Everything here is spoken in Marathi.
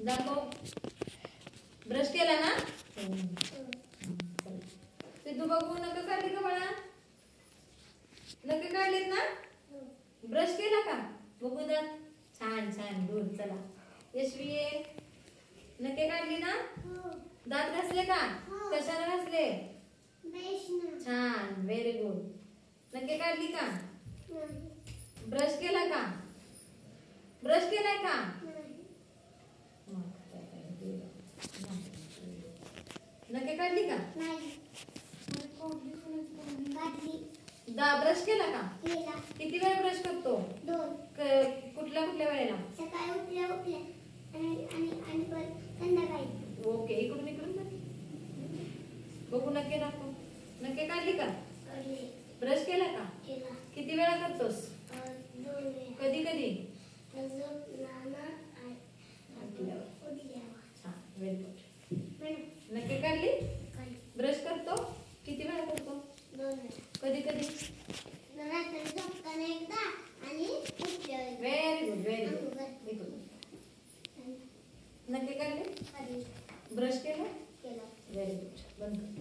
दाखव. ब्रश केला ना? सिद्धू बघू नख काढली का बाळा? नख काढलीत ना? ब्रश केला का? बघू दात. छान छान गुड. चला यशवी ये. नखे काढली ना? दात घासले का? कशाने घासले? छान व्हेरी गुड. नखे काढली का? ब्रश केला का? ब्रश केलाय का? नखे काढली का? ब्रश केला का? किती वेळा ब्रश करतो? कुठल्या कुठल्या वेळेला? सकाळी उठल्या आणि संध्याकाळी. ओके इकडून बघू. नखे दाखव. नखे काढली का? ब्रश केला का? किती वेळा करतोस? कधी कधी? Very good. नखे काढली? ब्रश करतो? किती वेळा करतो? कधी कधी? Very good very good. नखे काढले? ब्रश केला? Very good. बंद कर.